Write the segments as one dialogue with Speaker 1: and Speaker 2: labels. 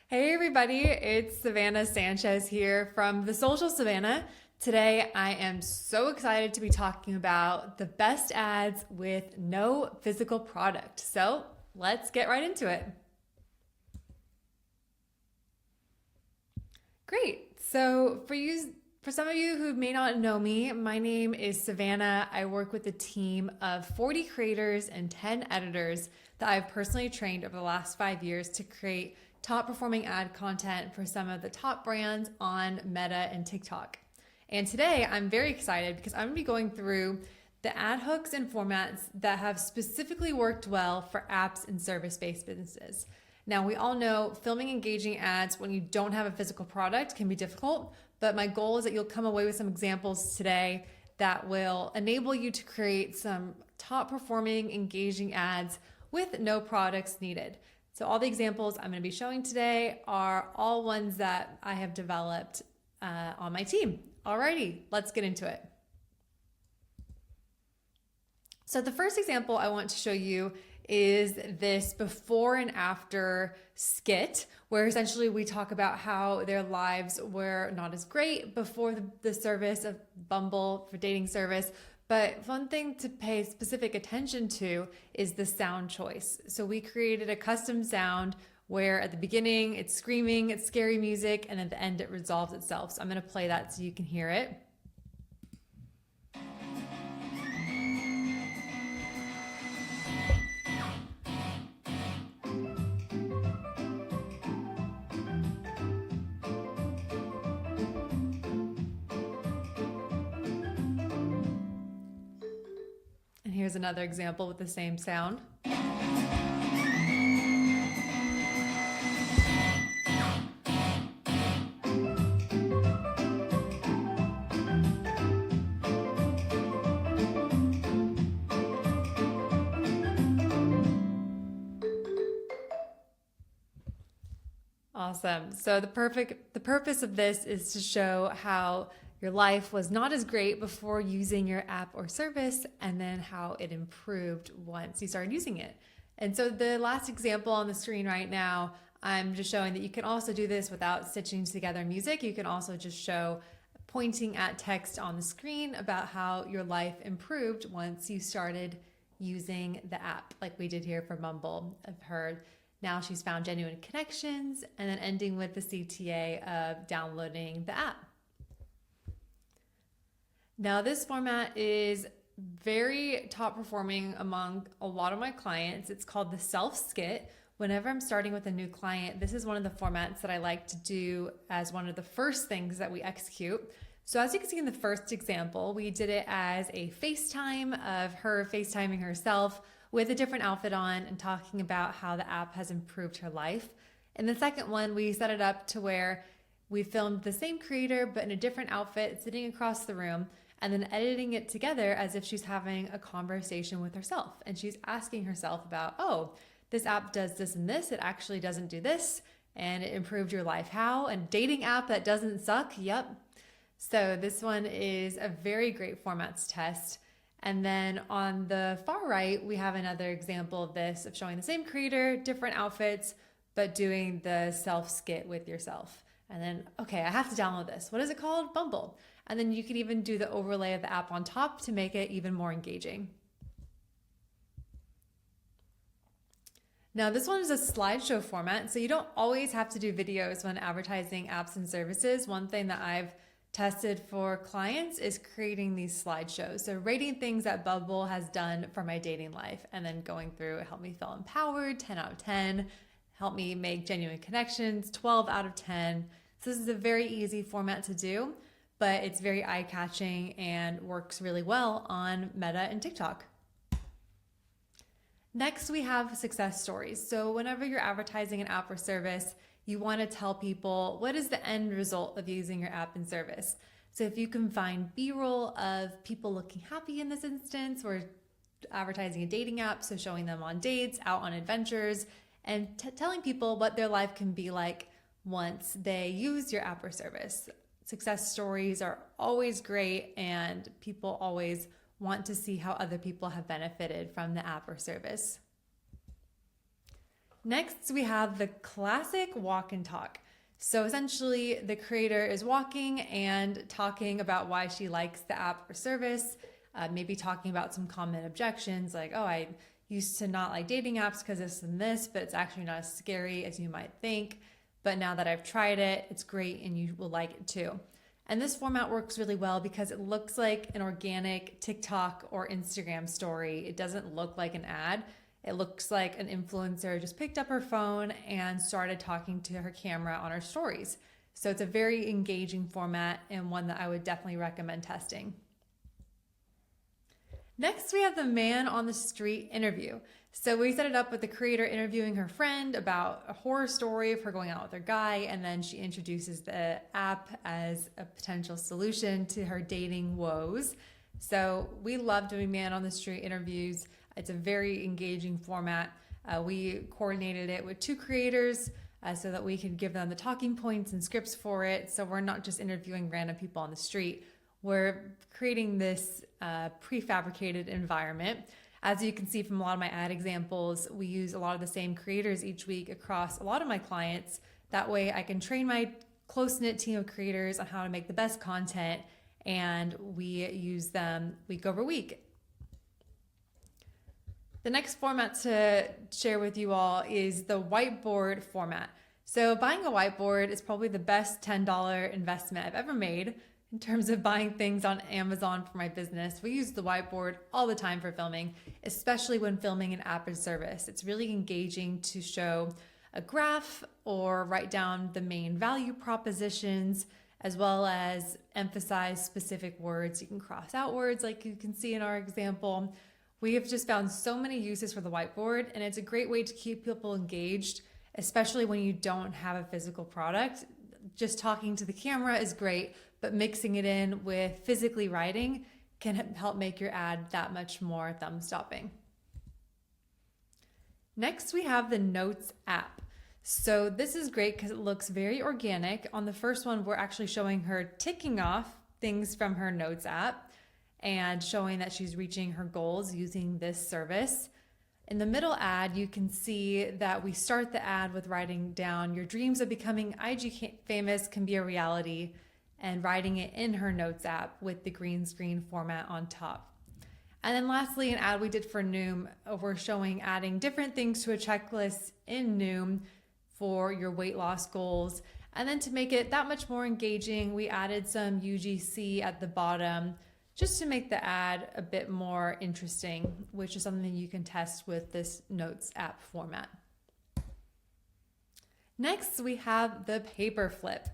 Speaker 1: Hey everybody, it's Savannah Sanchez here from The Social Savannah. Today I am so excited to be talking about the best ads with no physical product. So let's get right into it. Great. For some of you who may not know me, my name is Savannah. I work with a team of 40 creators and 10 editors that I've personally trained over the last 5 years to create top performing ad content for some of the top brands on Meta and TikTok. And today I'm very excited because I'm going to be going through the ad hooks and formats that have specifically worked well for apps and service-based businesses. Now, we all know filming engaging ads when you don't have a physical product can be difficult, but my goal is that you'll come away with some examples today that will enable you to create some top performing engaging ads with no products needed. So all the examples I'm going to be showing today are all ones that I have developed on my team. Alrighty, let's get into it. So the first example I want to show you is this before and after skit, where essentially we talk about how their lives were not as great before the service of Bumble for dating service. But one thing to pay specific attention to is the sound choice. So we created a custom sound where at the beginning it's screaming, it's scary music, and at the end it resolves itself. So I'm going to play that so you can hear it. And here's another example with the same sound. Awesome. So the purpose of this is to show how your life was not as great before using your app or service, and then how it improved once you started using it. And so the last example on the screen right now, I'm just showing that you can also do this without stitching together music. You can also just show pointing at text on the screen about how your life improved once you started using the app, like we did here for Bumble. I've heard now she's found genuine connections, and then ending with the CTA of downloading the app. Now, this format is very top performing among a lot of my clients. It's called the self skit. Whenever I'm starting with a new client, this is one of the formats that I like to do as one of the first things that we execute. So as you can see in the first example, we did it as a FaceTime of her FaceTiming herself with a different outfit on and talking about how the app has improved her life. In the second one, we set it up to where we filmed the same creator but in a different outfit sitting across the room, and then editing it together as if she's having a conversation with herself. And she's asking herself about, oh, this app does this and this, it actually doesn't do this, and it improved your life. How? A dating app that doesn't suck? Yep. So this one is a very great format to test. And then on the far right, we have another example of this, of showing the same creator, different outfits, but doing the self skit with yourself. And then, okay, I have to download this. What is it called? Bumble. And then you could even do the overlay of the app on top to make it even more engaging. Now, this one is a slideshow format, so you don't always have to do videos when advertising apps and services. One thing that I've tested for clients is creating these slideshows. So rating things that Bumble has done for my dating life, and then going through, it helped me feel empowered, 10 out of 10, helped me make genuine connections, 12 out of 10. So this is a very easy format to do, but it's very eye-catching and works really well on Meta and TikTok. Next, we have success stories. So whenever you're advertising an app or service, you want to tell people what is the end result of using your app and service. So if you can find B-roll of people looking happy in this instance, we're advertising a dating app, so showing them on dates, out on adventures, and telling people what their life can be like once they use your app or service. Success stories are always great, and people always want to see how other people have benefited from the app or service. Next, we have the classic walk and talk. So essentially, the creator is walking and talking about why she likes the app or service, maybe talking about some common objections like, oh, I used to not like dating apps because this and this, but it's actually not as scary as you might think. But now that I've tried it, it's great and you will like it too. And this format works really well because it looks like an organic TikTok or Instagram story. It doesn't look like an ad. It looks like an influencer just picked up her phone and started talking to her camera on her stories. So it's a very engaging format and one that I would definitely recommend testing. Next, we have the man on the street interview. So we set it up with the creator interviewing her friend about a horror story of her going out with her guy, and then she introduces the app as a potential solution to her dating woes. So we love doing man on the street interviews. It's a very engaging format. We coordinated it with 2 creators so that we could give them the talking points and scripts for it. So we're not just interviewing random people on the street. We're creating this prefabricated environment. As you can see from a lot of my ad examples, we use a lot of the same creators each week across a lot of my clients. That way I can train my close-knit team of creators on how to make the best content, and we use them week over week. The next format to share with you all is the whiteboard format. So buying a whiteboard is probably the best $10 investment I've ever made in terms of buying things on Amazon for my business. We use the whiteboard all the time for filming, especially when filming an app or service. It's really engaging to show a graph or write down the main value propositions, as well as emphasize specific words. You can cross out words like you can see in our example. We have just found so many uses for the whiteboard, and it's a great way to keep people engaged, especially when you don't have a physical product. Just talking to the camera is great, but mixing it in with physically writing can help make your ad that much more thumb-stopping. Next, we have the Notes app. So this is great because it looks very organic. On the first one, we're actually showing her ticking off things from her Notes app and showing that she's reaching her goals using this service. In the middle ad, you can see that we start the ad with writing down your dreams of becoming IG famous can be a reality, and writing it in her Notes app with the green screen format on top. And then lastly, an ad we did for Noom, we're showing adding different things to a checklist in Noom for your weight loss goals. And then to make it that much more engaging, we added some UGC at the bottom just to make the ad a bit more interesting, which is something you can test with this Notes app format. Next, we have the paper flip.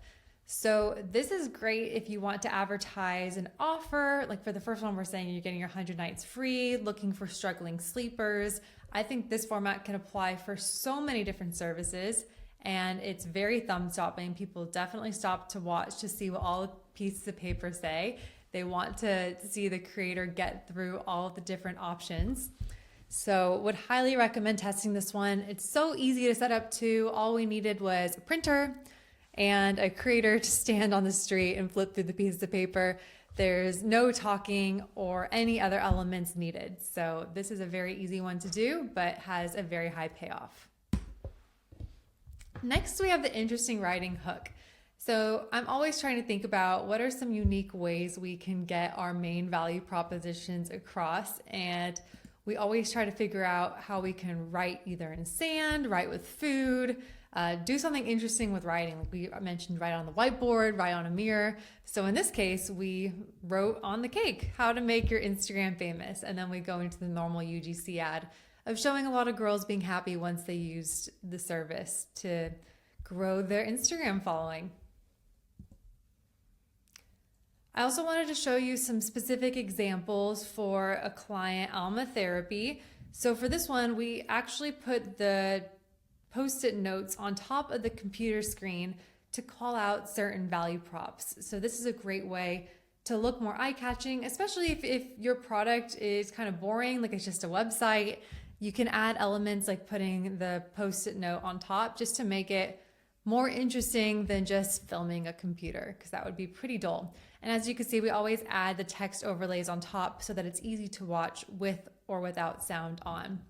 Speaker 1: So this is great if you want to advertise an offer. Like for the first one, we're saying you're getting your 100 nights free, looking for struggling sleepers. I think this format can apply for so many different services, and it's very thumb-stopping. People definitely stop to watch to see what all the pieces of paper say. They want to see the creator get through all of the different options. So would highly recommend testing this one. It's so easy to set up too. All we needed was a printer and a creator to stand on the street and flip through the pieces of paper. There's no talking or any other elements needed. So this is a very easy one to do, but has a very high payoff. Next, we have the interesting writing hook. So I'm always trying to think about what are some unique ways we can get our main value propositions across. And we always try to figure out how we can write either in sand, write with food, do something interesting with writing. Like we mentioned, write on the whiteboard, write on a mirror. So in this case, we wrote on the cake, how to make your Instagram famous. And then we go into the normal UGC ad of showing a lot of girls being happy once they used the service to grow their Instagram following. I also wanted to show you some specific examples for a client, Alma Therapy. So for this one, we actually put the Post-it notes on top of the computer screen to call out certain value props. So this is a great way to look more eye-catching, especially if your product is kind of boring, like it's just a website. You can add elements like putting the Post-it note on top just to make it more interesting than just filming a computer, because that would be pretty dull. And as you can see, we always add the text overlays on top so that it's easy to watch with or without sound on.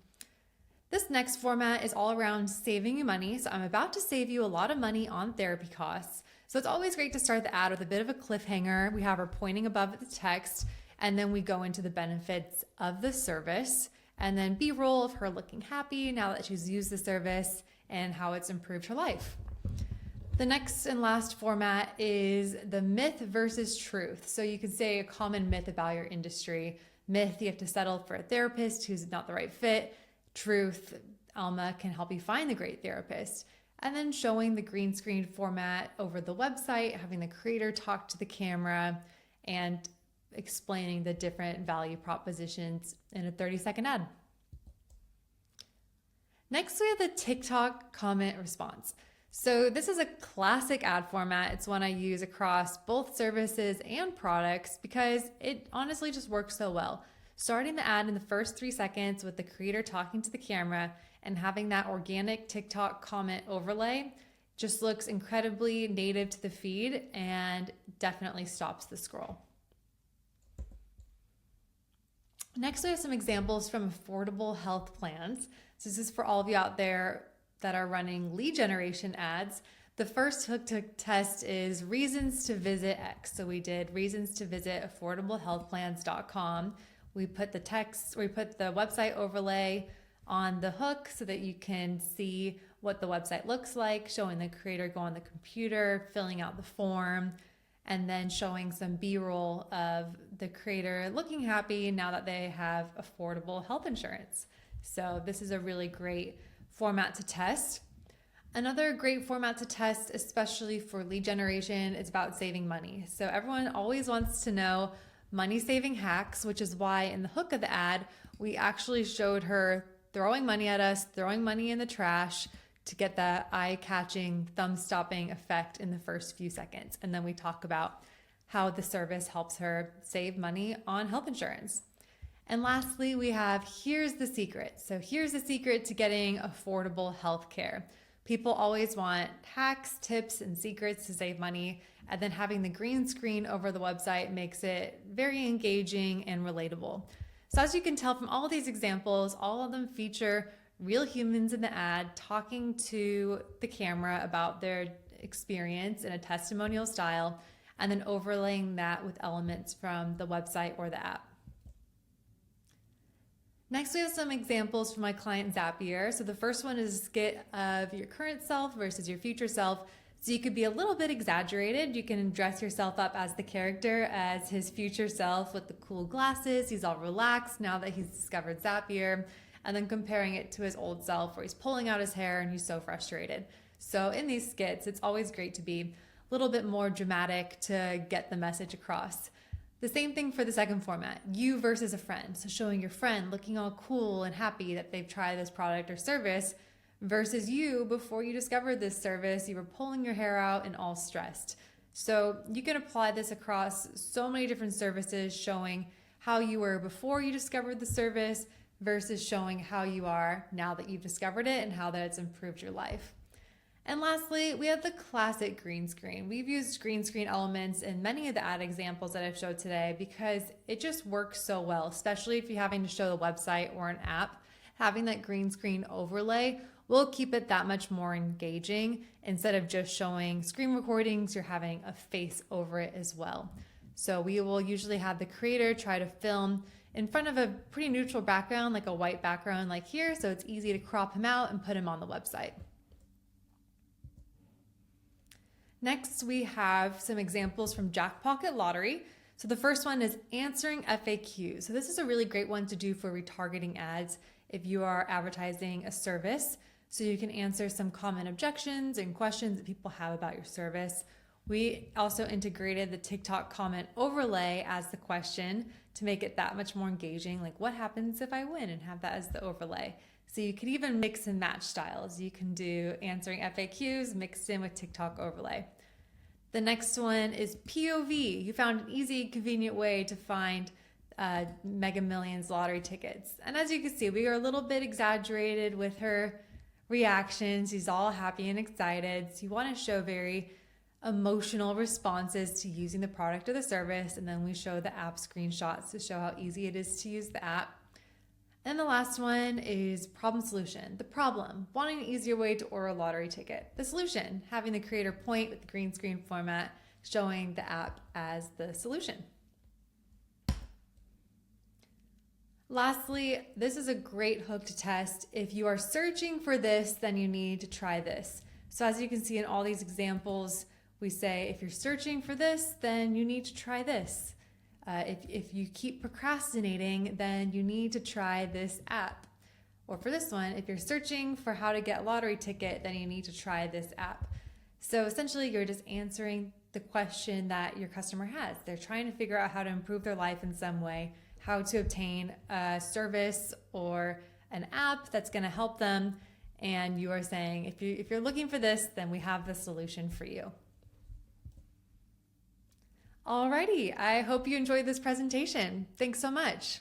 Speaker 1: This next format is all around saving you money. So I'm about to save you a lot of money on therapy costs. So it's always great to start the ad with a bit of a cliffhanger. We have her pointing above the text, and then we go into the benefits of the service, and then B-roll of her looking happy now that she's used the service and how it's improved her life. The next and last format is the myth versus truth. So you could say a common myth about your industry. Myth, you have to settle for a therapist who's not the right fit. Truth, Alma can help you find the great therapist. And then showing the green screen format over the website, having the creator talk to the camera, and explaining the different value propositions in a 30-second ad. Next, we have the TikTok comment response. So this is a classic ad format. It's one I use across both services and products because it honestly just works so well. Starting the ad in the first 3 seconds with the creator talking to the camera and having that organic TikTok comment overlay just looks incredibly native to the feed and definitely stops the scroll. Next, we have some examples from affordable health plans. So this is for all of you out there that are running lead generation ads. The first hook to test is reasons to visit X. So we did reasons to visit affordablehealthplans.com. We put the website overlay on the hook so that you can see what the website looks like, showing the creator go on the computer, filling out the form, and then showing some B-roll of the creator looking happy now that they have affordable health insurance. So this is a really great format to test. Another great format to test, especially for lead generation, is about saving money. So everyone always wants to know money saving hacks, which is why in the hook of the ad, we actually showed her throwing money at us, throwing money in the trash to get that eye-catching, thumb-stopping effect in the first few seconds. And then we talk about how the service helps her save money on health insurance. And lastly, we have here's the secret. So here's the secret to getting affordable health care. People always want hacks, tips, and secrets to save money. And then having the green screen over the website makes it very engaging and relatable. So as you can tell from all of these examples, all of them feature real humans in the ad talking to the camera about their experience in a testimonial style, and then overlaying that with elements from the website or the app. Next, we have some examples from my client Zapier. So the first one is a skit of your current self versus your future self. So you could be a little bit exaggerated. You can dress yourself up as the character, as his future self with the cool glasses. He's all relaxed now that he's discovered Zapier. And then comparing it to his old self where he's pulling out his hair and he's so frustrated. So in these skits, it's always great to be a little bit more dramatic to get the message across. The same thing for the second format, you versus a friend. So showing your friend looking all cool and happy that they've tried this product or service versus you before you discovered this service, you were pulling your hair out and all stressed. So you can apply this across so many different services, showing how you were before you discovered the service versus showing how you are now that you've discovered it and how that it's improved your life. And lastly, we have the classic green screen. We've used green screen elements in many of the ad examples that I've showed today because it just works so well, especially if you're having to show the website or an app. Having that green screen overlay will keep it that much more engaging. Instead of just showing screen recordings, you're having a face over it as well. So we will usually have the creator try to film in front of a pretty neutral background, like a white background like here, so it's easy to crop him out and put him on the website. Next, we have some examples from Jackpocket Lottery. So the first one is answering FAQs. So this is a really great one to do for retargeting ads if you are advertising a service. So you can answer some common objections and questions that people have about your service. We also integrated the TikTok comment overlay as the question to make it that much more engaging, like what happens if I win, and have that as the overlay. So you could even mix and match styles. You can do answering FAQs mixed in with TikTok overlay. The next one is POV. You found an easy, convenient way to find Mega Millions lottery tickets. And as you can see, we are a little bit exaggerated with her reactions. She's all happy and excited. So you want to show very emotional responses to using the product or the service. And then we show the app screenshots to show how easy it is to use the app. And the last one is problem solution. The problem, wanting an easier way to order a lottery ticket. The solution, having the creator point with the green screen format, showing the app as the solution. Lastly, this is a great hook to test. If you are searching for this, then you need to try this. So as you can see in all these examples, we say, if you're searching for this, then you need to try this. If you keep procrastinating, then you need to try this app. Or for this one, if you're searching for how to get a lottery ticket, then you need to try this app. So essentially, you're just answering the question that your customer has. They're trying to figure out how to improve their life in some way, how to obtain a service or an app that's going to help them. And you are saying, if you're looking for this, then we have the solution for you. Alrighty, I hope you enjoyed this presentation. Thanks so much.